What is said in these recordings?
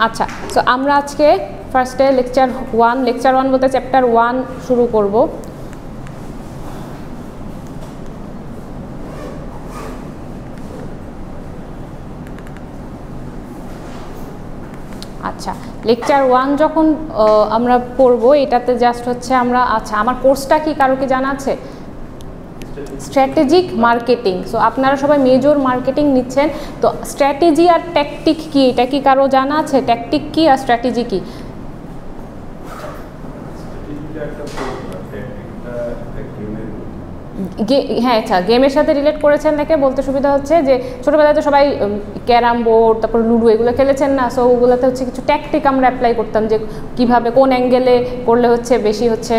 আচ্ছা, সো আমরা আজকে ফার্স্টে লেকচার 1 বলতে চ্যাপ্টার 1 শুরু করব। আচ্ছা, লেকচার 1 যখন আমরা পড়ব, এটাতে জাস্ট হচ্ছে আমরা, আচ্ছা আমার কোর্সটা কি কারো কি জানা আছে? Strategic marketing. সো আপনারা সবাই মেজর মার্কেটিং নিচ্ছেন, তো স্ট্র্যাটেজি আর ট্যাকটিক কি, এটা কি কারো জানা আছে? ট্যাকটিক কি আর স্ট্র্যাটেজি কি? হ্যাঁ, আচ্ছা, গেমের সাথে রিলেট করেছেন নাকি বলতে সুবিধা হচ্ছে যে ছোটোবেলায় তো সবাই ক্যারাম বোর্ড, তারপর লুডো এগুলো খেলেছেন না, সো ওগুলোতে হচ্ছে কিছু ট্যাকটিক আমরা অ্যাপ্লাই করতাম, যে কীভাবে কোন অ্যাঙ্গেলে করলে হচ্ছে বেশি হচ্ছে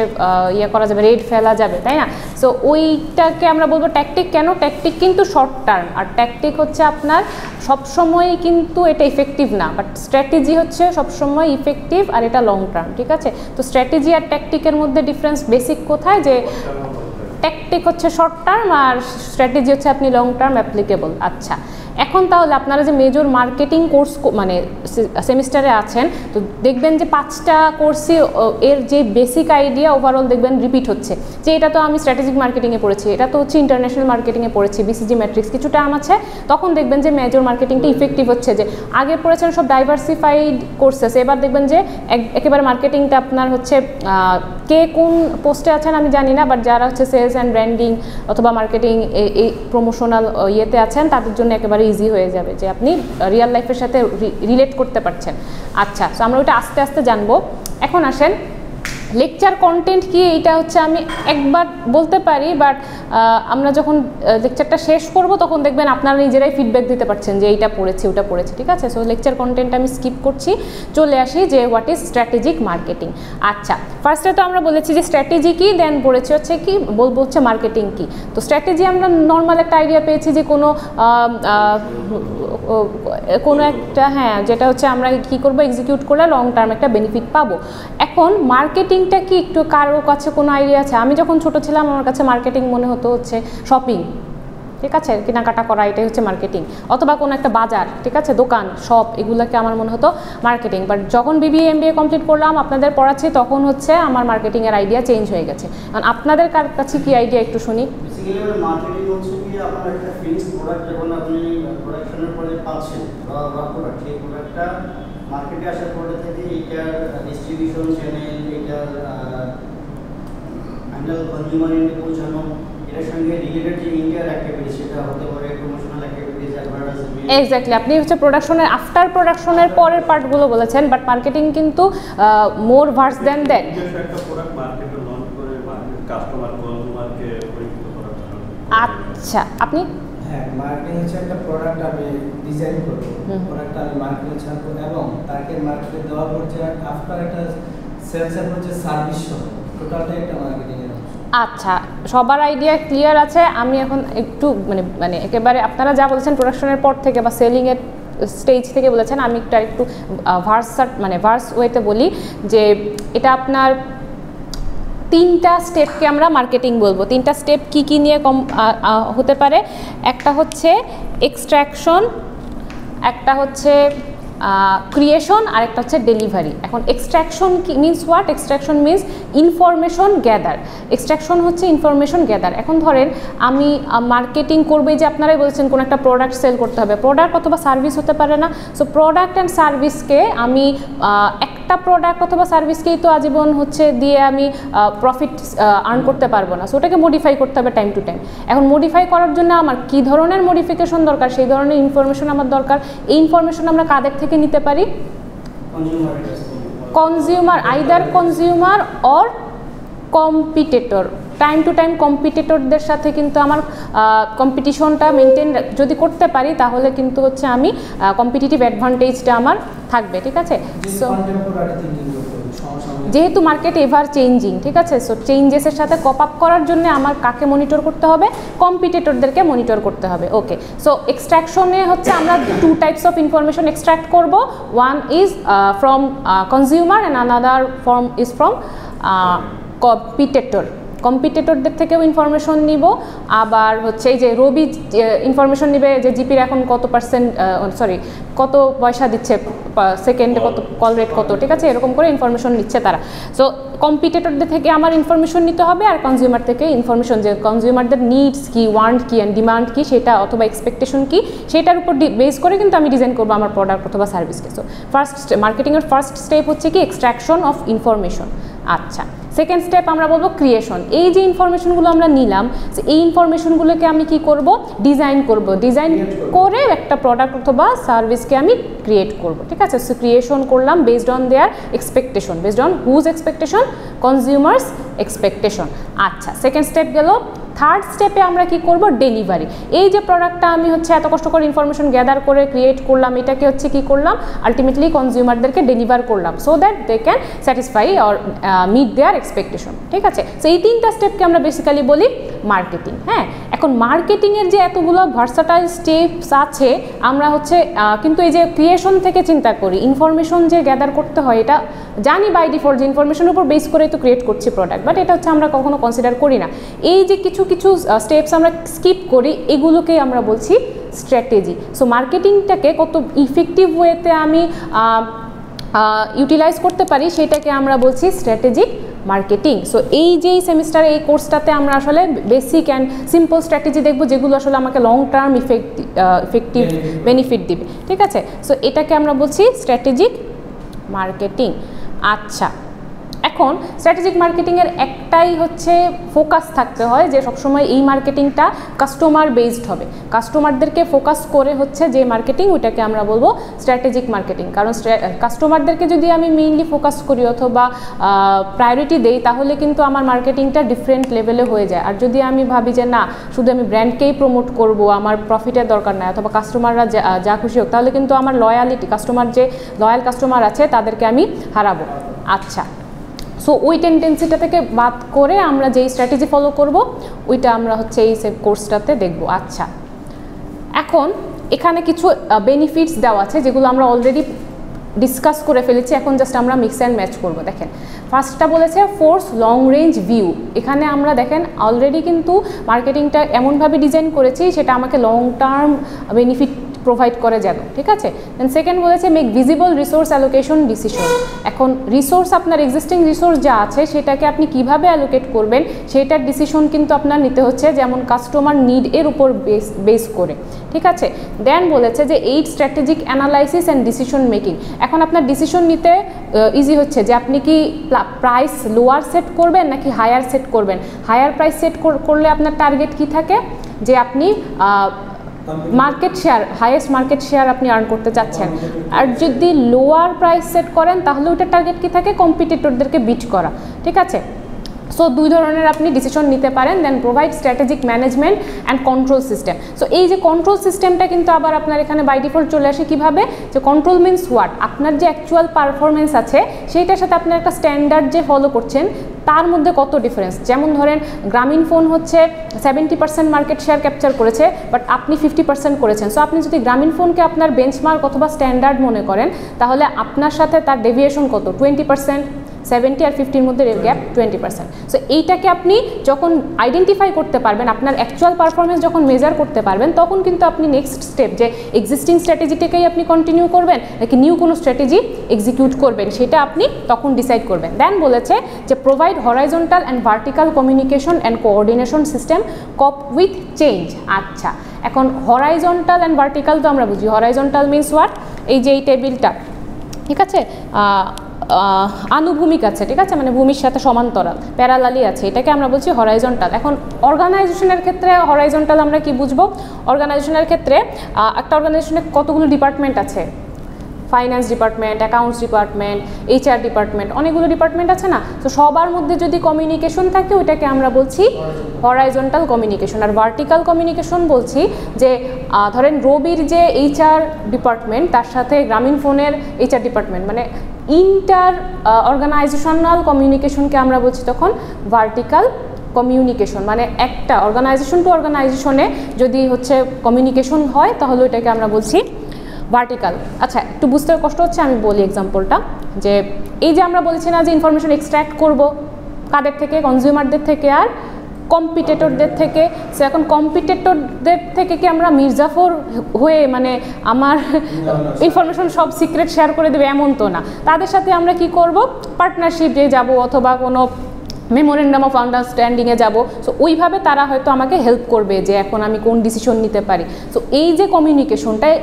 ইয়ে করা যাবে, রেড ফেলা যাবে, তাই না? সো ওইটাকে আমরা বলবো ট্যাকটিক। কেন? ট্যাকটিক কিন্তু শর্ট টার্ম, আর ট্যাকটিক হচ্ছে আপনার সবসময় কিন্তু এটা ইফেক্টিভ না, বাট স্ট্র্যাটেজি হচ্ছে সবসময় ইফেক্টিভ আর এটা লং টার্ম, ঠিক আছে? তো স্ট্র্যাটেজি আর ট্যাকটিকের মধ্যে ডিফারেন্স বেসিক কোথায়, যে ট্যাকটিক হচ্ছে শর্ট টার্ম আর স্ট্র্যাটেজি হচ্ছে আপনি লং টার্ম অ্যাপ্লিকেবল। আচ্ছা, এখন তাহলে আপনারা যে মেজর মার্কেটিং কোর্স মানে সেমিস্টারে আছেন, তো দেখবেন যে 5টা কোর্সই এর যে বেসিক আইডিয়া ওভারঅল দেখবেন রিপিট হচ্ছে, যে এটা তো আমি স্ট্র্যাটেজিক মার্কেটিংয়ে পড়েছি, এটা তো হচ্ছে ইন্টারন্যাশনাল মার্কেটিংয়ে পড়েছি, বিসিজি ম্যাট্রিক্স কিছু টার্ম আছে। তখন দেখবেন যে মেজর মার্কেটিংটা ইফেক্টিভ হচ্ছে, যে আগে পড়েছেন সব ডাইভার্সিফাইড কোর্সেস, এবার দেখবেন যে একেবারে মার্কেটিংটা আপনার হচ্ছে কে কোন পোস্টে আছেন আমি জানি না, বাট যারা হচ্ছে সেলস অ্যান্ড ব্র্যান্ডিং অথবা মার্কেটিং এই প্রমোশনাল ইয়েতে আছেন, তাদের জন্য একেবারে ইজি হয়ে যাবে, যে আপনি রিয়েল লাইফের সাথে রিলেট করতে পারছেন। আচ্ছা, সো আমরা ওইটা আস্তে আস্তে জানবো। এখন আসেন লেকচার কন্টেন্ট কি, এইটা হচ্ছে আমি একবার বলতে পারি, বাট আমরা যখন লেকচারটা শেষ করব তখন দেখবেন আপনারা নিজেরাই ফিডব্যাক দিতে পারছেন যে এইটা পড়েছি ওটা পড়েছি, ঠিক আছে? সো লেকচার কন্টেন্ট আমি স্কিপ করছি, চলে আসি যে হোয়াট ইজ স্ট্র্যাটেজিক মার্কেটিং। আচ্ছা, ফার্স্টে তো আমরা বলেছি যে স্ট্র্যাটেজি কি, দেন পড়েছি হচ্ছে কি, বলবো হচ্ছে মার্কেটিং কি। তো স্ট্র্যাটেজি আমরা নর্মাল একটা আইডিয়া পেয়েছি যে কোনো একটা, হ্যাঁ, যেটা হচ্ছে আমরা কি করব, এক্সিকিউট করলে লং টার্ম একটা বেনিফিট পাবো। এখন মার্কেটিংটা কি, একটু কারো কাছে কোনো আইডিয়া আছে? আমি যখন ছোট ছিলাম আমার কাছে মার্কেটিং মনে হতো হচ্ছে শপিং, ঠিক আছে, কেনাকাটা করা, এটাই হচ্ছে মার্কেটিং, অথবা কোনো একটা বাজার, ঠিক আছে, দোকান, শপ, এগুলোকে আমার মনে হতো মার্কেটিং। বাট যখন বিবিএ এমবিএ কমপ্লিট করলাম, আপনাদের পড়াচ্ছি, তখন হচ্ছে আমার মার্কেটিংয়ের আইডিয়া চেঞ্জ হয়ে গেছে। কারণ আপনাদের কাছে কি আইডিয়া একটু শুনি। মার্কেটিং হচ্ছে কি, আপনার একটা ফিনিশড প্রোডাক্ট যখন আপনি প্রোডাকশনের পরে পাচ্ছেন, বা প্রোডাক্ট, সেই প্রোডাক্টটা মার্কেটে আসার পরে থেকে এইটার ডিস্ট্রিবিউশন চ্যানেল, এইটার ফাইনাল কনজিউমার এন্ডে পৌঁছানো, এটার সঙ্গে রিলেটেড যে ইন্ডিয়ার অ্যাক্টিভিটি, সেটা হতে পারে প্রমোশনাল অ্যাক্টিভিটিস, অ্যাডভার্টাইজমেন্ট। এক্স্যাক্টলি, আপনি হচ্ছে প্রোডাকশনের আফটার প্রোডাকশনের পরের পার্টগুলো বলেছেন, বাট মার্কেটিং কিন্তু মোর ভার্স দেন দ্যাট। আচ্ছা, আপনি? হ্যাঁ, মার্কেটিং হচ্ছে একটা প্রোডাক্ট আমি ডিজাইন করব, প্রোডাক্টটা আমি মার্কেটে ছাড়বো এবং তাকে মার্কেটে দেওয়ার পর যে আফটার একটা সেলসের পর যে সার্ভিস হবে, টোটালটাই একটা মার্কেটিং এর অংশ। আচ্ছা, সবার আইডিয়া ক্লিয়ার আছে? আমি এখন একটু মানে একেবারে আপনারা যা বলেছেন প্রোডাকশনের পর থেকে বা সেলিংয়ের স্টেজ থেকে বলেছেন, আমি একটু ভার্স ওয়েতে বলি, যে এটা আপনার 3টা স্টেপকে আমরা মার্কেটিং বলবো। 3টা স্টেপ কি কি নিয়ে হতে পারে? একটা হচ্ছে এক্সট্রাকশন, একটা হচ্ছে ক্রিয়েশন, আর একটা হচ্ছে ডেলিভারি। এখন এক্সট্রাকশন কি means what? Extraction means information gather. Extraction হচ্ছে ইনফরমেশন গ্যাদার। এখন ধরেন আমি মার্কেটিং করবো, যে আপনারাই বলেছেন কোনো একটা প্রোডাক্ট সেল করতে হবে, প্রোডাক্ট অথবা সার্ভিস হতে পারে না? সো প্রোডাক্ট অ্যান্ড সার্ভিসকে আমি একটা প্রোডাক্ট অথবা সার্ভিসকেই তো আজীবন হচ্ছে দিয়ে আমি প্রফিট আর্ন করতে পারবো না, সো ওটাকে মডিফাই করতে হবে টাইম টু টাইম। এখন মডিফাই করার জন্য আমার কী ধরনের মডিফিকেশন দরকার, সেই ধরনের ইনফরমেশন আমার দরকার। এই ইনফরমেশন আমরা কাদের থেকে নিতে পারি? Consumer, either consumer or competitor. Time to time কম্পিটিটরদের সাথে কিন্তু আমার কম্পিটিশনটা মেনটেন যদি করতে পারি, তাহলে কিন্তু হচ্ছে আমি কম্পিটিটিভ অ্যাডভান্টেজটা আমার থাকবে, ঠিক আছে? সো যেহেতু মার্কেট এভার চেঞ্জিং, ঠিক আছে, সো চেঞ্জেসের সাথে কপ আপ করার জন্য আমার কাকে মনিটর করতে হবে? কম্পিটিটরদেরকে মনিটর করতে হবে। ওকে, সো এক্সট্রাকশনে হচ্ছে আমরা 2 টাইপস অফ ইনফরমেশন এক্সট্রাক্ট করব। One is from consumer and another form is from competitor. কম্পিটিটরদের থেকেও ইনফরমেশন নিব, আবার হচ্ছে এই যে রবি ইনফরমেশন নিবে যে জিপির এখন কত পার্সেন্ট কত পয়সা দিচ্ছে সেকেন্ডে, কত কল রেট কত, ঠিক আছে, এরকম করে ইনফরমেশন নিচ্ছে তারা। সো কম্পিটিটরদের থেকে আমার ইনফরমেশন নিতে হবে, আর কনজিউমার থেকে ইনফরমেশন, যে কনজিউমারদের নিডস কি, ওয়ান্ট কি অ্যান্ড ডিমান্ড কি সেটা, অথবা এক্সপেকটেশন কি, সেটার উপর বেস করে কিন্তু আমি ডিজাইন করবো আমার প্রোডাক্ট অথবা সার্ভিসকে। সো মার্কেটিংয়ের ফার্স্ট স্টেপ হচ্ছে কি এক্সট্রাকশন অফ ইনফরমেশন। আচ্ছা, সেকেন্ড স্টেপ আমরা বলবো ক্রিয়েশন। এই যে ইনফরমেশনগুলো আমরা নিলাম, এই ইনফরমেশনগুলোকে আমি কি করব, ডিজাইন করব, ডিজাইন করে একটা প্রোডাক্ট অথবা সার্ভিসকে আমি ক্রিয়েট করব, ঠিক আছে। সো ক্রিয়েশন করলাম based on their expectation, based on whose expectation, consumers expectation. আচ্ছা, সেকেন্ড স্টেপ গেল। থার্ড স্টেপে আমরা কি করব, ডেলিভারি। এই যে প্রোডাক্টটা আমি হচ্ছে এত কষ্ট করে ইনফরমেশন গ্যাদার করে ক্রিয়েট করলাম, এটাকে হচ্ছে কি করলাম, আলটিমেটলি কনজিউমারদেরকে ডেলিভার করলাম, so that they can satisfy or meet their expectation, ঠিক আছে। সো এই তিনটা স্টেপকে আমরা বেসিক্যালি বলি মার্কেটিং। হ্যাঁ, এখন মার্কেটিংয়ের যে এতগুলো ভার্সাটাইল স্টেপস আছে, আমরা হচ্ছে কিন্তু এই যে ক্রিয়েশন থেকে চিন্তা করি, ইনফরমেশন যে গ্যাদার করতে হয় এটা জানি বাই ডিফল্ট, যে ইনফরমেশনের উপর বেস করে তো ক্রিয়েট করছি প্রোডাক্ট, বাট এটা হচ্ছে আমরা কখনো কনসিডার করি না। এই যে কিছু স্টেপস আমরা স্কিপ করি, এগুলোকেই আমরা বলছি স্ট্র্যাটেজি। সো মার্কেটিংটাকে কত ইফেক্টিভ ওয়েতে আমি ইউটিলাইজ করতে পারি সেটাকে আমরা বলছি স্ট্র্যাটেজিক মার্কেটিং। সো এই যে সেমিস্টারে এই কোর্সটাতে আমরা আসলে বেসিক অ্যান্ড সিম্পল স্ট্র্যাটেজি দেখব, যেগুলো আসলে আমাকে লং টার্ম ইফেক্টিভ বেনিফিট দিবে, ঠিক আছে। সো এটাকে আমরা বলছি স্ট্র্যাটেজিক মার্কেটিং। আচ্ছা, এখন স্ট্র্যাটেজিক মার্কেটিংয়ের একটাই হচ্ছে ফোকাস থাকতে হয় যে সবসময় এই মার্কেটিংটা কাস্টমার বেসড হবে, কাস্টমারদেরকে ফোকাস করে হচ্ছে যে মার্কেটিং, ওইটাকে আমরা বলবো স্ট্র্যাটেজিক মার্কেটিং। কারণ কাস্টমারদেরকে যদি আমি মেইনলি ফোকাস করি অথবা প্রায়োরিটি দেই, তাহলে কিন্তু আমার মার্কেটিংটা ডিফারেন্ট লেভেলে হয়ে যায়। আর যদি আমি ভাবি যে না, শুধু আমি ব্র্যান্ডকেই প্রমোট করব, আমার প্রফিটের দরকার নাই, অথবা কাস্টমাররা যা খুশি হোক, তাহলে কিন্তু আমার লয়ালিটি, কাস্টমার যে লয়াল কাস্টমার আছে তাদেরকে আমি হারাবো। আচ্ছা, সো ওই টেন্ডেন্সিটা থেকে বাদ করে আমরা যেই স্ট্র্যাটেজি ফলো করব, ওইটা আমরা হচ্ছে এই কোর্সটাতে দেখব। আচ্ছা, এখন এখানে কিছু বেনিফিটস দেওয়া আছে যেগুলো আমরা অলরেডি ডিসকাস করে ফেলেছি, এখন জাস্ট আমরা মিক্স অ্যান্ড ম্যাচ করব। দেখেন, ফার্স্টটা বলেছে ফোর্স লং রেঞ্জ ভিউ। এখানে আমরা দেখেন অলরেডি কিন্তু মার্কেটিংটা এমনভাবে ডিজাইন করেছি সেটা আমাকে লং টার্ম বেনিফিট প্রোভাইড করে যেন, ঠিক আছে। দেন সেকেন্ড বলেছে make visible resource allocation decision. এখন রিসোর্স, আপনার এক্সিস্টিং রিসোর্স যা আছে সেটাকে আপনি কিভাবে অ্যালোকেট করবেন সেটার ডিসিশন কিন্তু আপনার নিতে হচ্ছে, যেমন কাস্টমার নিড এর উপর বেস করে, ঠিক আছে। দেন বলেছে যে aid strategic analysis and decision making. এখন আপনার ডিসিশন নিতে ইজি হচ্ছে যে আপনি কি প্রাইস লোয়ার সেট করবেন নাকি হায়ার সেট করবেন। হায়ার প্রাইস সেট করলে আপনার টার্গেট কি থাকে, যে আপনি market share, highest market share আপনি আর্ন করতে চাচ্ছেন। আর যদি লোয়ার প্রাইস সেট করেন তাহলে ওইটার টার্গেট কি থাকে, কম্পিটিটরদেরকে বিট করা, ঠিক আছে। সো দুই ধরনের আপনি ডিসিশন নিতে পারেন। Then provide strategic management and control system. So এই যে কন্ট্রোল সিস্টেমটা কিন্তু আবার আপনার এখানে বাই ডিফল্ট চলে আসে কীভাবে, যে কন্ট্রোল মিনস হোয়াট, আপনার যে অ্যাকচুয়াল পারফরমেন্স আছে সেইটার সাথে আপনার একটা স্ট্যান্ডার্ড যে ফলো করছেন তার মধ্যে কত ডিফারেন্স। যেমন ধরেন গ্রামীণ ফোন হচ্ছে 70% মার্কেট শেয়ার ক্যাপচার করেছে, বাট আপনি 50% করেছেন। সো আপনি যদি গ্রামীণ ফোনকে আপনার বেঞ্চমার্ক অথবা স্ট্যান্ডার্ড মনে করেন, তাহলে আপনার সাথে তার ডেভিয়েশন কত, 20%। 70 আর 50-র মধ্যে গ্যাপ 20%। সো এইটাকে আপনি যখন আইডেন্টিফাই করতে পারবেন, আপনার অ্যাকচুয়াল পারফরমেন্স যখন মেজার করতে পারবেন, তখন কিন্তু আপনি নেক্সট স্টেপ যে এক্সিস্টিং স্ট্র্যাটেজিটাকেই আপনি কন্টিনিউ করবেন নাকি নিউ কোনো স্ট্র্যাটেজি এক্সিকিউট করবেন, সেটা আপনি তখন ডিসাইড করবেন। দেন বলেছে যে provide horizontal and vertical communication and coordination system COP with change. আচ্ছা, এখন হরাইজন্টাল অ্যান্ড ভার্টিক্যাল তো আমরা বুঝি। হরাইজন্টাল মিনস হোয়াট, এই যে এই টেবিলটা, ঠিক আছে, আনুভূমিক আছে, ঠিক আছে, মানে ভূমির সাথে সমান্তরাল, প্যারালালি আছে, এটাকে আমরা বলছি হরাইজন্টাল। এখন অর্গানাইজেশনের ক্ষেত্রে হরাইজন্টাল আমরা কি বুঝবো, অর্গানাইজেশনের ক্ষেত্রে একটা অর্গানাইজেশনে কতগুলো ডিপার্টমেন্ট আছে, finance department, accounts department, HR department, অনেকগুলো ডিপার্টমেন্ট আছে না। তো সবার মধ্যে যদি কমিউনিকেশন থাকে ওইটাকে আমরা বলছি হরাইজন্টাল কমিউনিকেশন। আর ভার্টিক্যাল কমিউনিকেশন বলছি যে ধরেন রবির যে এইচআর ডিপার্টমেন্ট তার সাথে গ্রামীণ ফোনের এইচআর ডিপার্টমেন্ট, মানে ইন্টার অর্গানাইজেশনাল কমিউনিকেশনকে আমরা বলছি তখন ভার্টিক্যাল কমিউনিকেশন। মানে একটা অর্গানাইজেশন টু অর্গানাইজেশনে যদি হচ্ছে কমিউনিকেশন হয় তাহলে ওইটাকে আমরা বলছি ভার্টিক্যাল। আচ্ছা, একটু বুঝতে কষ্ট হচ্ছে, আমি বলি এক্সাম্পলটা, যে এই যে আমরা বলছি না যে ইনফরমেশন এক্সট্র্যাক্ট করব, কাদের থেকে? কনজিউমারদের থেকে আর কম্পিটিটরদের থেকে। সো এখন কম্পিটিটরদের থেকে কি আমরা মির্জাফর হয়ে মানে আমার ইনফরমেশন সব সিক্রেট শেয়ার করে দেবে এমন তো না। তাদের সাথে আমরা কি করব, পার্টনারশিপে যাব অথবা কোনো মেমোরেন্ডাম অফ আন্ডারস্ট্যান্ডিংয়ে যাব। সো ওইভাবে তারা হয়তো আমাকে হেল্প করবে যে এখন আমি কোন ডিসিশন নিতে পারি। সো এই যে কমিউনিকেশনটাই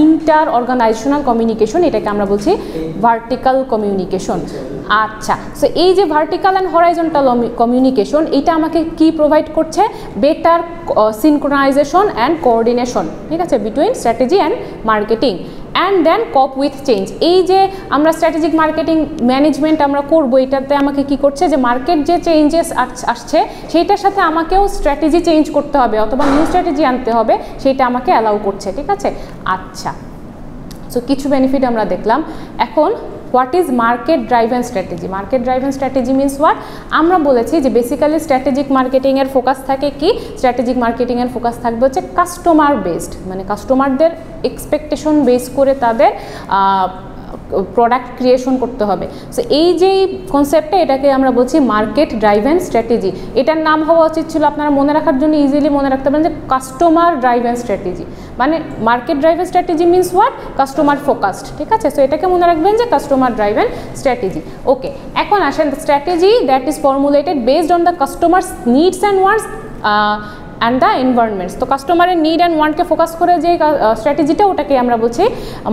ইন্টার অর্গানাইজেশনাল কমিউনিকেশন, এটাকে আমরা বলছি ভার্টিক্যাল কমিউনিকেশন। আচ্ছা, সো এই যে ভার্টিক্যাল অ্যান্ড হরাইজন্টাল কমিউনিকেশন, এটা আমাকে কি প্রোভাইড করছে? বেটার সিনক্রোনাইজেশন অ্যান্ড কোঅর্ডিনেশন, ঠিক আছে, between strategy and marketing and then cope with change. এই যে আমরা স্ট্র্যাটেজিক মার্কেটিং ম্যানেজমেন্ট আমরা করবো, এটাতে আমাকে কি করছে যে মার্কেট যে চেঞ্জেস আসছে সেইটার সাথে আমাকেও স্ট্র্যাটেজি চেঞ্জ করতে হবে অথবা নিউ স্ট্র্যাটেজি আনতে হবে, সেইটা আমাকে অ্যালাউ করছে, ঠিক আছে। আচ্ছা, সো কিছু বেনিফিট আমরা দেখলাম। এখন what is market driven strategy? Market driven strategy means what? আমরা বলেছি যে বেসিক্যালি স্ট্র্যাটেজিক মার্কেটিংয়ের ফোকাস থাকে কি? স্ট্র্যাটেজিক মার্কেটিংয়ের ফোকাস থাকবে হচ্ছে কাস্টমার বেসড, মানে কাস্টমারদের এক্সপেকটেশন বেস করে তাদের প্রোডাক্ট ক্রিয়েশন করতে হবে। সো এই যে কনসেপ্টটা, এটাকে আমরা বলছি মার্কেট ড্রাইভেন স্ট্র্যাটেজি। এটার নাম হওয়া উচিত ছিল, আপনারা মনে রাখার জন্য ইজিলি মনে রাখতে পারেন যে কাস্টমার ড্রাইভেন স্ট্র্যাটেজি। মানে market driven strategy means what? Customer focused, ঠিক আছে। সো এটাকে মনে রাখবেন যে কাস্টমার ড্রাইভেন স্ট্র্যাটেজি। ওকে, এখন আসেন strategy that is formulated based on the customers needs and wants and the environments. তো কাস্টমারের নিড অ্যান্ড ওয়ান্টকে ফোকাস করে যে স্ট্র্যাটেজিটা, ওটাকে আমরা বলছি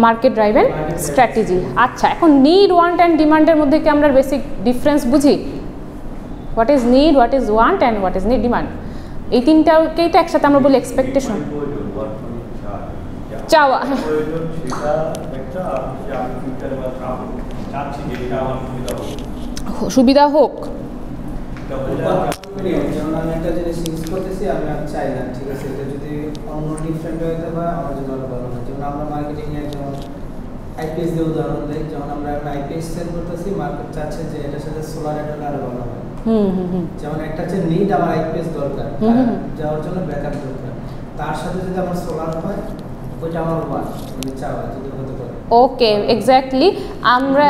মার্কেট ড্রাইভেন স্ট্র্যাটেজি। আচ্ছা, এখন নিড, ওয়ান্ট অ্যান্ড ডিমান্ডের মধ্যে কি আমরা বেসিক ডিফারেন্স বুঝি? What is need, what is want and what is need demand, এই তিনটাকেই তো একসাথে আমরা বলি এক্সপেকটেশন, চাওয়া। সুবিধা হোক, যেমন আমি একটা জিনিস ইউজ করতেছি, আমি আর চাই না, ঠিক আছে, এটা যদি অন্য ডিফারেন্ট হইতে হয় আমার জন্য আরো ভালো হয়। যেমন আমরা মার্কেটিং এর যেমন আইপিএস দিয়ে উদাহরণ দিই, যেমন আমরা একটা আইপিএস সেল করতেছি, মার্কেট চাচ্ছে যে এটার সাথে সোলার এটা আরো ভালো হয়। যেমন একটা হচ্ছে নিড, আমার আইপিএস দরকার যাওয়ার জন্য ব্যাকআপ দরকার, তার সাথে যদি আমার সোলার হয় ওইটা আমার ওয়ান্ট, মানে চাওয়া যদি হতে পারে। ওকে, এক্স্যাক্টলি। আমরা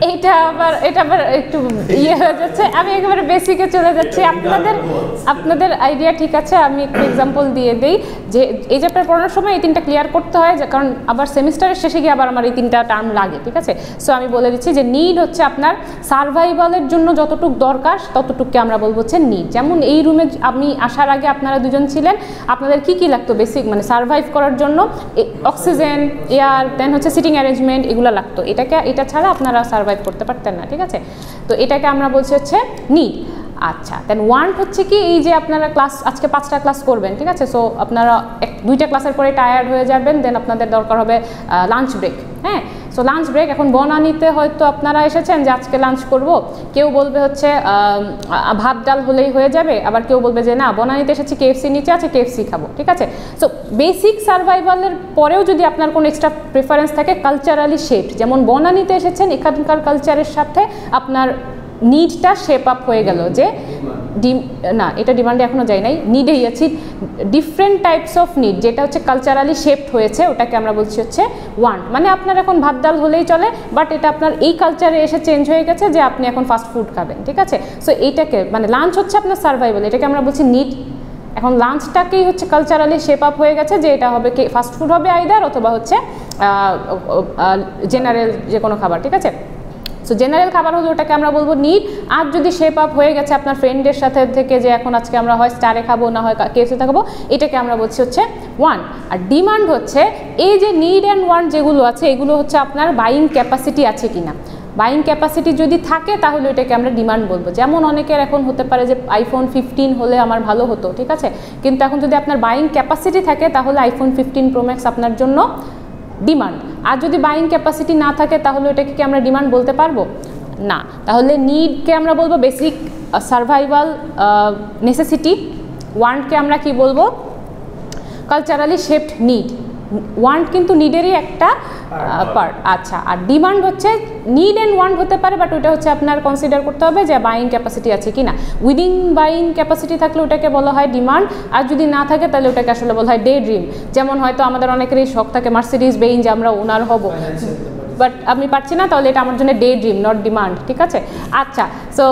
এটা আবার একটু ইয়ে হয়ে যাচ্ছে, আমি একেবারে বেসিকে চলে যাচ্ছি। আপনাদের আইডিয়া ঠিক আছে, আমি একটু এক্সাম্পল দিয়ে দিই যে এই চ্যাপ্টার পড়ানোর সময় এই তিনটা ক্লিয়ার করতে হয়, যে কারণ আবার সেমিস্টারের শেষে গিয়ে আবার আমার এই তিনটা টার্ম লাগে, ঠিক আছে। সো আমি বলে দিচ্ছি যে নিড হচ্ছে আপনার সার্ভাইভালের জন্য যতটুকু দরকার ততটুকুকে আমরা বলবো হচ্ছে নিড। যেমন এই রুমে আমি আসার আগে আপনারা দুজন ছিলেন, আপনাদের কি কি লাগতো বেসিক, মানে সার্ভাইভ করার জন্য? অক্সিজেন, এয়ার, দেন হচ্ছে সিটিং অ্যারেঞ্জমেন্ট, এগুলো লাগতো। এটা ছাড়া আপনারা সার্ভাইভ করতে পারতেন না, ঠিক আছে। তো এটাকে আমরা বলছি হচ্ছে নিড। আচ্ছা, দেন ওয়ান্ট হচ্ছে কি? এই যে আপনারা ক্লাস আজকে 5টা ক্লাস করবেন, ঠিক আছে। সো আপনারা 2টা ক্লাসের পরে টায়ার্ড হয়ে যাবেন, দেন আপনাদের দরকার হবে লাঞ্চ ব্রেক। হ্যাঁ, সো লাঞ্চ ব্রেক। এখন বনানীতে হয়তো আপনারা এসেছেন যে আজকে লাঞ্চ করব, কেউ বলবে হচ্ছে ভাত ডাল হলেই হয়ে যাবে, আবার কেউ বলবে যে না, বনানীতে এসেছি, কেএফসি নিচে আছে, কেএফসি খাবো, ঠিক আছে। সো বেসিক সার্ভাইভালের পরেও যদি আপনার কোনো এক্সট্রা প্রেফারেন্স থাকে কালচারালি শেপড, যেমন বনানীতে এসেছেন, এখানকার কালচারের সাথে আপনার নিডটা শেপ আপ হয়ে গেল যে না, এটা ডিমান্ডে এখনও যাই নাই, নিডেই আছি। ডিফারেন্ট টাইপস অফ নিড যেটা হচ্ছে কালচারালি শেপড হয়েছে, ওটাকে আমরা বলছি হচ্ছে ওয়ান্ট। মানে আপনার এখন ভাত ডাল হলেই চলে, বাট এটা আপনার এই কালচারে এসে চেঞ্জ হয়ে গেছে যে আপনি এখন ফাস্ট ফুড খাবেন, ঠিক আছে। সো এইটাকে মানে লাঞ্চ হচ্ছে আপনার সার্ভাইভাল, এটাকে আমরা বলছি নিড। এখন লাঞ্চটাকেই হচ্ছে কালচারালি শেপ আপ হয়ে গেছে যে এটা হবে কি ফাস্ট ফুড হবে আইদার, অথবা হচ্ছে জেনারেল যে কোনো খাবার, ঠিক আছে। সো জেনারেল খাবার হলে ওটাকে আমরা বলবো নিড। আর যদি শেপ আপ হয়ে গেছে আপনার ফ্রেন্ডের সাথে থেকে যে এখন আজকে আমরা হয় স্টারে খাবো না হয় কেএফসিতে খাবো, এটাকে আমরা বলছি হচ্ছে ওয়ান্ট। আর ডিমান্ড হচ্ছে এই যে নিড অ্যান্ড ওয়ান্ট যেগুলো আছে, এগুলো হচ্ছে আপনার বাইং ক্যাপাসিটি আছে কিনা। বাইং ক্যাপাসিটি যদি থাকে তাহলে এটাকে আমরা ডিমান্ড বলবো। যেমন অনেকের এখন হতে পারে যে আইফোন 15 হলে আমার ভালো হতো, ঠিক আছে, কিন্তু এখন যদি আপনার বাইং ক্যাপাসিটি থাকে তাহলে আইফোন 15 প্রো ম্যাক্স আপনার জন্য ডিমান্ড। আর যদি বাইং ক্যাপাসিটি না থাকে তাহলে এটাকে কি আমরা ডিমান্ড বলতে পারবো না। তাহলে নিডকে আমরা বলবো বেসিক সার্ভাইভাল নেসেসিটি, ওয়ান্টকে আমরা কি বলবো কালচারালি শেপড নিড। ওয়ান্ট কিন্তু নিডেরই একটা পার্ট। আচ্ছা, আর ডিমান্ড হচ্ছে নিড অ্যান্ড ওয়ান্ট হতে পারে, বাট ওইটা হচ্ছে আপনার কনসিডার করতে হবে যে বাইং ক্যাপাসিটি আছে কি না। উইদিন বাইং ক্যাপাসিটি থাকলে ওটাকে বলা হয় ডিমান্ড, আর যদি না থাকে তাহলে ওটাকে আসলে বলা হয় ডে ড্রিম। যেমন হয়তো আমাদের অনেকেরই শখ থাকে মার্সিডিজ বেঞ্জ আমরা ওনার হব, বাট আমি পারছি না, তাহলে এটা আমার জন্য ডে ড্রিম, নট ডিমান্ড, ঠিক আছে। আচ্ছা, সো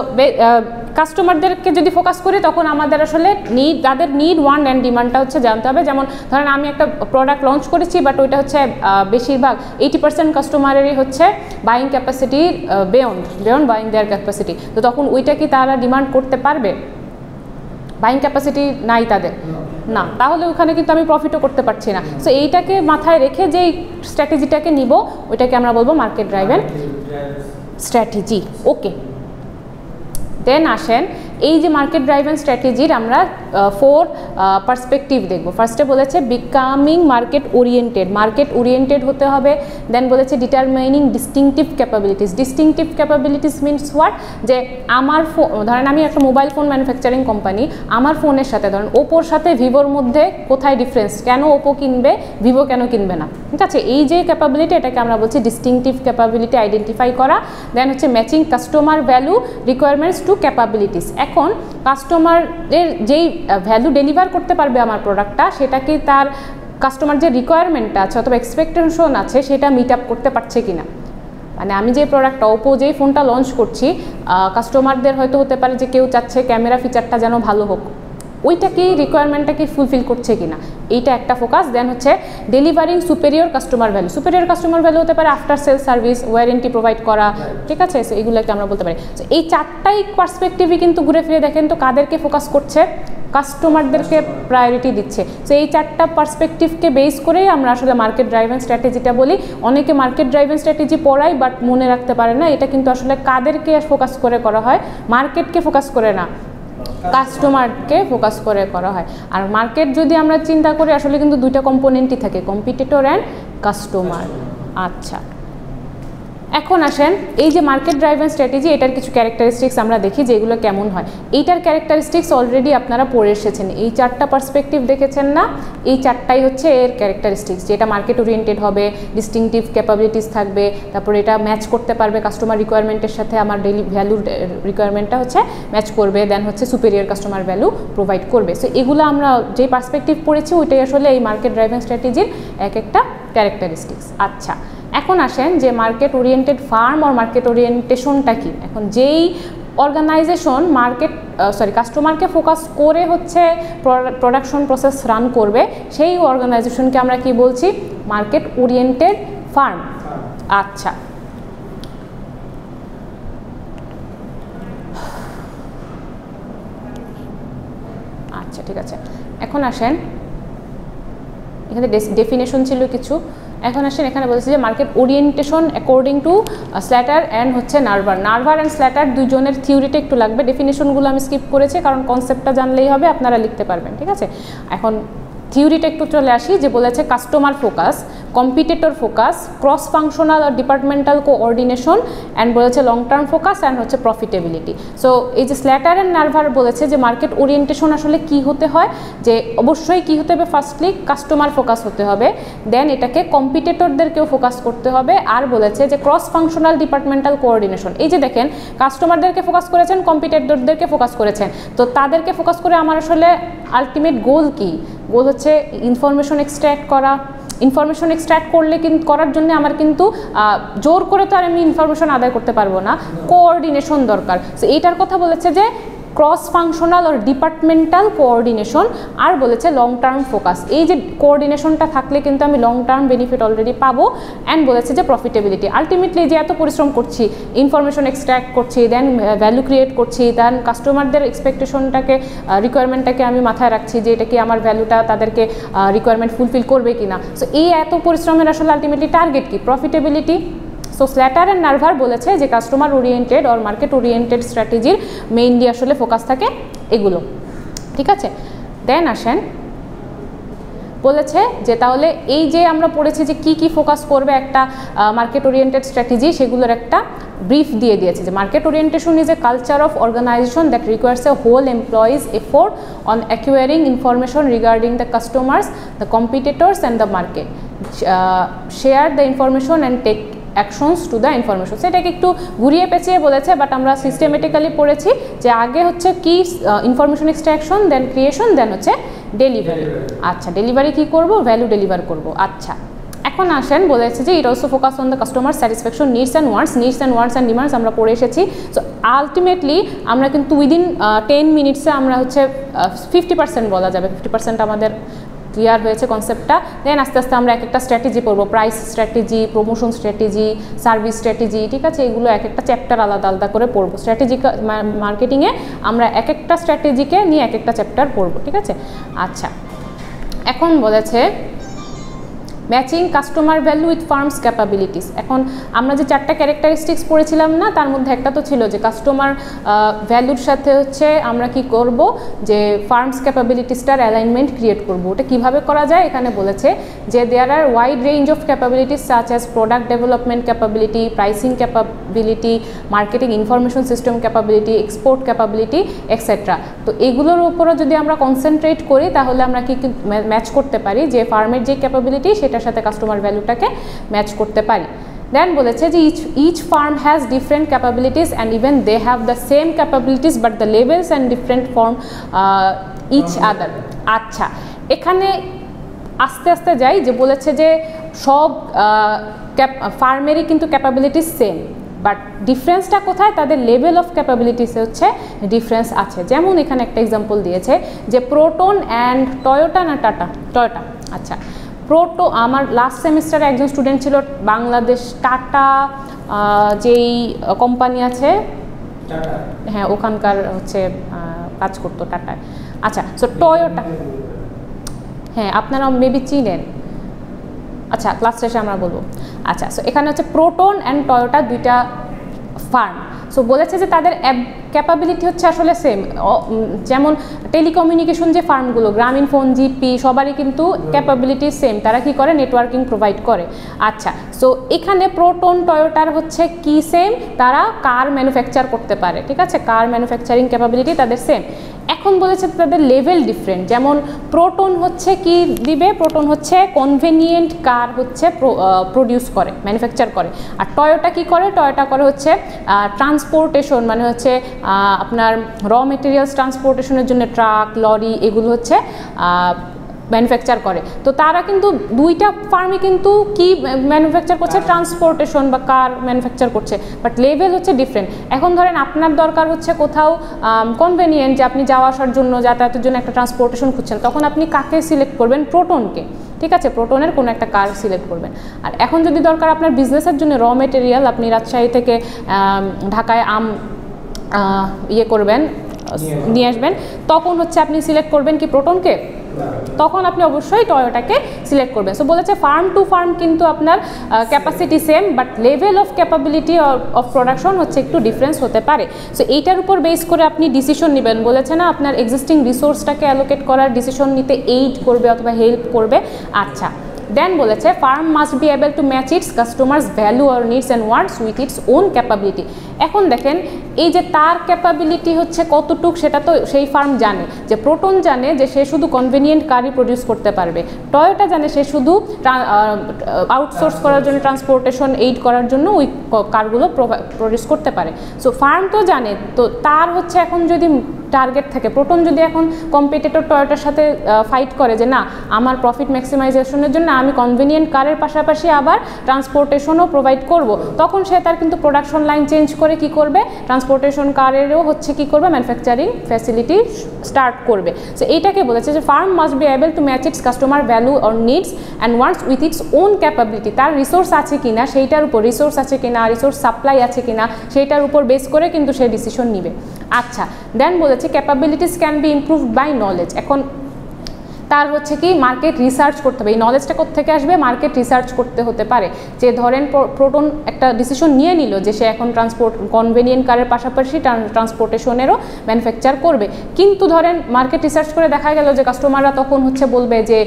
কাস্টমারদেরকে যদি ফোকাস করি তখন আমাদের আসলে নিড, তাদের নিড, ওয়ান্ট অ্যান্ড ডিমান্ডটা হচ্ছে জানতে হবে। যেমন ধরেন আমি একটা প্রোডাক্ট লঞ্চ করেছি, বাট ওইটা হচ্ছে বেশিরভাগ 80% কাস্টমারেরই হচ্ছে বাইং ক্যাপাসিটি বিয়ন্ড বাইং দেয়ার ক্যাপাসিটি। তো তখন ওইটা কি তারা ডিমান্ড করতে পারবে? বাইং ক্যাপাসিটি নাই তাদের, না, তাহলে ওখানে কিন্তু আমি প্রফিটও করতে পারছি না। সো এইটাকে মাথায় রেখে যেই স্ট্র্যাটেজিটাকে নিব ওইটাকে আমরা বলবো মার্কেট ড্রাইভেন স্ট্র্যাটেজি। ওকে, দেন আসেন এই যে মার্কেট ড্রাইভেন স্ট্র্যাটেজির আমরা 4 পার্সপেক্টিভ দেখব। ফার্স্টে বলেছে বিকামিং মার্কেট ওরিয়েন্টেড হতে হবে। দেন বলেছে determining distinctive capabilities means what, যে আমার ধরেন আমি একটা মোবাইল ফোন ম্যানুফ্যাকচারিং কোম্পানি, আমার ফোনের সাথে ধরেন ওপোর সাথে ভিভোর মধ্যে কোথায় ডিফারেন্স, কেন ওপো কিনবে ভিভো কেন কিনবে না, ঠিক আছে। এই যে ক্যাপাবিলিটি, এটাকে আমরা বলছি ডিস্টিংটিভ ক্যাপাবিলিটি, আইডেন্টিফাই করা। দেন হচ্ছে matching customer value requirements to capabilities. এখন কাস্টমারের যেই ভ্যালু ডেলিভার করতে পারবে আমার প্রোডাক্টটা, সেটা কি তার কাস্টমার যে রিকোয়ারমেন্টটা আছে অথবা এক্সপেকটেশন আছে সেটা মিট আপ করতে পারছে কিনা। মানে আমি যে প্রোডাক্টটা ওপো যেই ফোনটা লঞ্চ করছি, কাস্টমারদের হয়তো হতে পারে যে কেউ চাচ্ছে ক্যামেরা ফিচারটা যেন ভালো হোক, ওইটা কি রিকোয়ারমেন্টটা কি ফুলফিল করছে কিনা, এইটা একটা ফোকাস। দেন হচ্ছে ডেলিভারিং সুপেরিয়র কাস্টমার ভ্যালু হতে পারে after sale service, warranty provide করা, ঠিক আছে। সো এগুলোকে আমরা বলতে পারি। সো এই 4টাই পার্সপেক্টিভই কিন্তু ঘুরে ফিরে দেখেন তো কাদেরকে ফোকাস করছে, কাস্টমারদেরকে প্রায়োরিটি দিচ্ছে। সো এই 4টা পার্সপেক্টিভকে বেস করেই আমরা আসলে মার্কেট ড্রাইভেন স্ট্র্যাটেজিটা বলি। অনেকে মার্কেট ড্রাইভেন স্ট্র্যাটেজি পড়ায় বাট মনে রাখতে পারে না, এটা কিন্তু আসলে কাদেরকে ফোকাস করে করা হয়, মার্কেটকে ফোকাস করে না, কাস্টমারকে ফোকাস করে করা হয়। আর মার্কেট যদি আমরা চিন্তা করি আসলে কিন্তু 2টা কম্পোনেন্টই থাকে, কম্পিটিটর অ্যান্ড কাস্টমার। আচ্ছা, এখন আসেন এই যে মার্কেট ড্রাইভেন স্ট্র্যাটেজি, এটার কিছু ক্যারেক্টারিস্টিক্স আমরা দেখি যে এগুলো কেমন হয়। এইটার ক্যারেক্টারিস্টিক্স অলরেডি আপনারা পড়ে এসেছেন, এই 4টা পার্সপেক্টিভ দেখেছেন না, এই 4টাই হচ্ছে এর ক্যারেক্টারিস্টিক্স। যে এটা মার্কেট ওরিয়েন্টেড হবে, ডিস্টিংটিভ ক্যাপাবিলিটিস থাকবে, তারপরে এটা ম্যাচ করতে পারবে কাস্টমার রিকোয়ারমেন্টের সাথে, আমার ডেইলি ভ্যালু রিকোয়ারমেন্টটা হচ্ছে ম্যাচ করবে। দেন হচ্ছে সুপেরিয়র কাস্টমার ভ্যালু প্রোভাইড করবে। সো এগুলো আমরা যে পার্সপেক্টিভ পড়েছি ওইটাই আসলে এই মার্কেট ড্রাইভেন স্ট্র্যাটেজির এক একটা ক্যারেক্টারিস্টিক্স। আচ্ছা, এখন আসেন যে মার্কেট ওরিয়েন্টেড ফার্ম আর মার্কেট ওরিয়েন্টেশনটা কি। এখন যেই অর্গানাইজেশন কাস্টমারকে ফোকাস করে হচ্ছে প্রোডাকশন প্রসেস রান করবে, সেই অর্গানাইজেশনকে আমরা কি বলছি, মার্কেট ওরিয়েন্টেড ফার্ম। আচ্ছা, আচ্ছা ঠিক আছে, এখন আসেন এখানে ডেফিনেশন ছিল কিছু। এখন আসেন এখানে বলছি যে market orientation according to slaughter and হচ্ছে নার্ভার অ্যান্ড স্ল্যাটার দুজনের থিওরিটা একটু লাগবে। ডেফিনেশনগুলো আমি স্কিপ করেছি কারণ কনসেপ্টটা জানলেই হবে, আপনারা লিখতে পারবেন, ঠিক আছে। এখন থিওরিটা একটু চলে আসি, যে বলেছে customer focus, competitor focus, cross functional আর ডিপার্টমেন্টাল কোঅর্ডিনেশন, অ্যান্ড বলেছে লং টার্ম ফোকাস অ্যান্ড হচ্ছে প্রফিটেবিলিটি। সো এই যে স্ল্যাটার অ্যান্ড নার্ভার বলেছে যে মার্কেট ওরিয়েন্টেশন আসলে কি হতে হয়, যে অবশ্যই কি হতে হবে, ফার্স্টলি কাস্টমার ফোকাস হতে হবে, দেন এটাকে কম্পিটিটরদেরকেও ফোকাস করতে হবে, আর বলেছে যে ক্রস ফাংশনাল ডিপার্টমেন্টাল কোঅর্ডিনেশন। এই যে দেখেন কাস্টমারদেরকে ফোকাস করেছেন, কম্পিটিটরদেরকে ফোকাস করেছেন, তো তাদেরকে ফোকাস করে আমার আসলে আলটিমেট গোল কি, গোল হচ্ছে ইনফরমেশন এক্সট্র্যাক্ট করা। ইনফরমেশন এক্সট্র্যাক্ট করলে কিন্তু করার জন্য আমার কিন্তু জোর করে তো আর আমি ইনফরমেশন আদায় করতে পারবো না, কোঅর্ডিনেশন দরকার। সো এইটার কথা বলেছে যে ক্রস ফাংশনাল আর ডিপার্টমেন্টাল কোঅর্ডিনেশন, আর বলেছে লং টার্ম ফোকাস। এই যে কোঅর্ডিনেশনটা থাকলে কিন্তু আমি লং টার্ম বেনিফিট অলরেডি পাবো। অ্যান্ড বলেছে যে প্রফিটেবিলিটি, আলটিমেটলি যে এত পরিশ্রম করছি, ইনফরমেশন এক্সট্র্যাক্ট করছি, দেন ভ্যালু ক্রিয়েট করছি, দেন কাস্টমারদের এক্সপেকটেশনটাকে রিকোয়ারমেন্টটাকে আমি মাথায় রাখছি যে এটা কি আমার ভ্যালুটা তাদেরকে রিকোয়ারমেন্ট ফুলফিল করবে কি না। সো এই এত পরিশ্রমের আসলে আলটিমেটলি টার্গেট কি, প্রফিটেবিলিটি। সো স্ল্যাটার অ্যান্ড নার্ভার বলেছে যে কাস্টমার ওরিয়েন্টেড আর মার্কেট ওরিয়েন্টেড স্ট্র্যাটেজির মেইনলি আসলে ফোকাস থাকে এগুলো, ঠিক আছে। দেন আসেন বলেছে যে তাহলে এই যে আমরা পড়েছি যে কি কি ফোকাস করবে একটা মার্কেট ওরিয়েন্টেড স্ট্র্যাটেজি, সেগুলোর একটা ব্রিফ দিয়ে দিয়েছে যে market orientation is a culture of organization that requires a whole employees effort on acquiring information regarding the customers, the competitors and the market. Share the information and take actions to the information. সেটাকে একটু ঘুরিয়ে পেঁচিয়ে বলেছে, but আমরা systematically পড়েছি যে আগে হচ্ছে কি ইনফরমেশন এক্সট্রাকশন, দেন ক্রিয়েশন, দেন হচ্ছে ডেলিভারি। আচ্ছা, ডেলিভারি কি করব? ভ্যালু ডেলিভার করব। আচ্ছা, এখন আসেন, বলেছে যে it also focus on the customer satisfaction, needs and wants and demands আমরা পড়ে এসেছি। সো আলটিমেটলি আমরা কিন্তু উইদিন 10 মিনিটসে আমরা হচ্ছে 50% বলা যাবে, 50% আমাদের ক্লিয়ার হয়েছে কনসেপ্টটা। দেন আস্তে আস্তে আমরা এক একটা স্ট্র্যাটেজি পড়বো, price strategy, promotion strategy, service strategy, ঠিক আছে? এগুলো এক একটা চ্যাপ্টার আলাদা আলাদা করে পড়বো। স্ট্র্যাটেজি মার্কেটিংয়ে আমরা এক একটা স্ট্র্যাটেজিকে নিয়ে এক একটা চ্যাপ্টার পড়বো, ঠিক আছে? আচ্ছা, এখন বলেছে matching customer value with firms capabilities. এখন আমরা যে 4টা ক্যারেক্টারিস্টিক্স পড়েছিলাম না, তার মধ্যে একটা তো ছিল যে কাস্টমার ভ্যালুর সাথে হচ্ছে আমরা কি করব, যে ফার্মস ক্যাপাবিলিটিসটার অ্যালাইনমেন্ট ক্রিয়েট করব। ওটা কিভাবে করা যায়? এখানে বলেছে যে there are wide range of capabilities such as product development capability, pricing capability, marketing information system capability, export capability, etcetera. তো এগুলোর উপরও যদি আমরা কনসেন্ট্রেট করি তাহলে আমরা কি ম্যাচ করতে পারি, যে ফার্মের যে ক্যাপাবিলিটি সেটার সাথে কাস্টমার ভ্যালুটাকে ম্যাচ করতে পারি। দেন বলেছে যে each firm has different capabilities and even they have the same capabilities but the levels and different form each other. আচ্ছা, এখানে আস্তে আস্তে যাই, যে বলেছে যে সব ফার্মেরই কিন্তু ক্যাপাবিলিটিস সেম, বাট ডিফারেন্সটা কোথায়? তাদের লেভেল অফ ক্যাপাবিলিটিসে হচ্ছে ডিফারেন্স আছে। যেমন এখানে একটা এক্সাম্পল দিয়েছে যে প্রোটন অ্যান্ড টয়োটা না টয়োটা। আচ্ছা, আমার লাস্ট সেমিস্টারে একজন স্টুডেন্ট ছিল বাংলাদেশ টাটা যেই কোম্পানি আছে, হ্যাঁ ওখানকার হচ্ছে কাজ করতো টাটায়। আচ্ছা, সো টয়োটা, হ্যাঁ আপনারা মেবি চিনেন। আচ্ছা, ক্লাস শেষে আমরা বলবো। আচ্ছা, সো এখানে হচ্ছে প্রোটন অ্যান্ড টয়োটা দুইটা ফার্ম। সো বলেছে যে তাদের ক্যাপাবিলিটি হচ্ছে আসলে সেম। যেমন টেলিকমিউনিকেশন যে ফার্মগুলো, গ্রামীণ ফোন, জিপি, সবারই কিন্তু ক্যাপাবিলিটি সেম। তারা কি করে? নেটওয়ার্কিং প্রোভাইড করে। আচ্ছা, সো এখানে প্রোটন টয়োটার হচ্ছে কি সেম? তারা কার ম্যানুফ্যাকচার করতে পারে, ঠিক আছে? কার ম্যানুফ্যাকচারিং ক্যাপাবিলিটি তাদের সেম। এখন বলেছে তাদের লেভেল ডিফারেন্ট। যেমন প্রোটন হচ্ছে কি দিবে? প্রোটন হচ্ছে কনভেনিয়েন্ট কার হচ্ছে প্রডিউস করে, ম্যানুফ্যাকচার করে। আর টয়োটা কি করে? টয়োটা করে হচ্ছে ট্রান্সপোর্টেশন, মানে হচ্ছে আপনার র মেটেরিয়ালস ট্রান্সপোর্টেশনের জন্য ট্রাক, লরি, এগুলো হচ্ছে ম্যানুফ্যাকচার করে। তো তারা কিন্তু দুইটা ফার্মে কিন্তু কি ম্যানুফ্যাকচার করছে? ট্রান্সপোর্টেশন বা কার ম্যানুফ্যাকচার করছে, বাট লেভেল হচ্ছে ডিফারেন্ট। এখন ধরেন আপনার দরকার হচ্ছে কোথাও কনভেনিয়েন্ট, যে আপনি যাওয়া আসার জন্য, যাতায়াতের জন্য একটা ট্রান্সপোর্টেশন খুঁজছেন, তখন আপনি কাকে সিলেক্ট করবেন? প্রোটনকে, ঠিক আছে? প্রোটনের কোনো একটা কার সিলেক্ট করবেন। আর এখন যদি দরকার আপনার বিজনেসের জন্য র মেটেরিয়াল, আপনি রাজশাহী থেকে ঢাকায় আম ইয়ে করবেন, নিয়ে আসবেন, তখন হচ্ছে আপনি সিলেক্ট করবেন কি? প্রোটনকে। তখন আপনি অবশ্যই টয়োটাকে সিলেক্ট করবেন। সো বলেছে ফার্ম টু ফার্ম কিন্তু আপনার capacity same, but level of capability of production হচ্ছে একটু ডিফারেন্স হতে পারে। সো এইটার উপর বেস করে আপনি ডিসিশন নেবেন। বলেছে না আপনার এক্সিস্টিং রিসোর্সটাকে অ্যালোকেট করার, ডিসিশন নিতে এইড করবে অথবা হেল্প করবে। আচ্ছা, দেন বলেছে farm must be able to match it's customers value or needs and wants with its own capability. এখন দেখেন এই যে তার ক্যাপাবিলিটি হচ্ছে কতটুক, সেটা তো সেই ফার্ম জানে। যে প্রোটন জানে যে সে শুধু কনভেনিয়েন্ট কারই প্রডিউস করতে পারবে, টয়োটা জানে সে শুধু আউটসোর্স করার জন্য, ট্রান্সপোর্টেশন এইড করার জন্য ওই কারগুলো প্রডিউস করতে পারে। সো ফার্ম তো জানে, তো তার হচ্ছে এখন যদি টার্গেট থাকে, প্রোটন যদি এখন কম্পিটিটর টয়োটার সাথে ফাইট করে যে না আমার প্রফিট ম্যাক্সিমাইজেশনের জন্য আমি কনভেনিয়েন্ট কারের পাশাপাশি আবার ট্রান্সপোর্টেশনও প্রোভাইড করব, তখন সে তার কিন্তু প্রোডাকশন লাইন চেঞ্জ করে কি করবে? ট্রান্সপোর্টেশন কারেরও হচ্ছে কি করবে? ম্যানুফ্যাকচারিং ফ্যাসিলিটি স্টার্ট করবে। সো এইটাকে বলেছে যে farm must be able to match it's customer value or needs and wants with its own capability. তার রিসোর্স আছে কিনা সেইটার উপর, রিসোর্স আছে কিনা, রিসোর্স সাপ্লাই আছে কিনা সেইটার উপর বেস করে কিন্তু সে ডিসিশন নিবে। আচ্ছা, দেন বলেছে capabilities can be improved by knowledge. এখন তার হচ্ছে কি মার্কেট রিসার্চ করতে হবে। এই নলেজটা কোত্থেকে আসবে? মার্কেট রিসার্চ করতে হতে পারে। যে ধরেন প্রোটন একটা ডিসিশন নিয়ে নিল যে সে এখন কনভেনিয়েন্ট কারের পাশাপাশি ট্রান্সপোর্টেশনেরও ম্যানুফ্যাকচার করবে, কিন্তু ধরেন মার্কেট রিসার্চ করে দেখা গেল যে কাস্টমাররা তখন হচ্ছে বলবে যে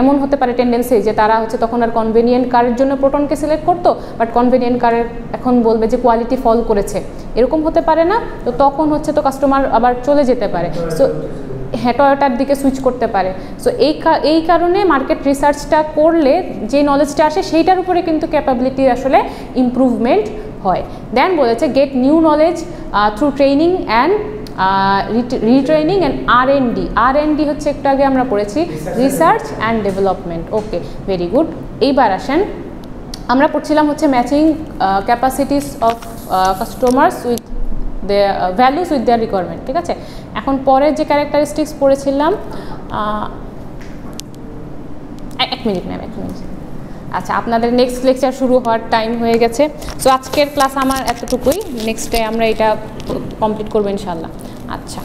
এমন হতে পারে টেন্ডেন্সি যে তারা হচ্ছে তখন আর কনভেনিয়েন্ট কারের জন্য প্রোটনকে সিলেক্ট করতো, বাট কনভেনিয়েন্ট কারের এখন বলবে যে কোয়ালিটি ফল করেছে, এরকম হতে পারে না? তো তখন হচ্ছে তো কাস্টমার আবার চলে যেতে পারে। সো টয়োটার দিকে সুইচ করতে পারে। সো এই কারণে মার্কেট রিসার্চটা করলে যে নলেজটা আসে সেইটার উপরে কিন্তু ক্যাপাবিলিটি আসলে ইমপ্রুভমেন্ট হয়। দেন বলেছে get new knowledge through training and retraining and R&D হচ্ছে একটু আগে আমরা পড়েছি research and development. Okay, very good. এইবার আসেন, আমরা পড়ছিলাম হচ্ছে matching capacities of customers with values with their requirement, ঠিক আছে। এখন পরের যে ক্যারেক্টারিস্টিক্স পড়েছিলাম, এক মিনিট ম্যাম, এক মিনিট। আচ্ছা, আপনাদের নেক্সট লেকচার শুরু হওয়ার টাইম হয়ে গেছে। সো আজকের ক্লাস আমার এতটুকুই, নেক্সট ডে আমরা এটা কমপ্লিট করবো ইনশাল্লাহ। আচ্ছা।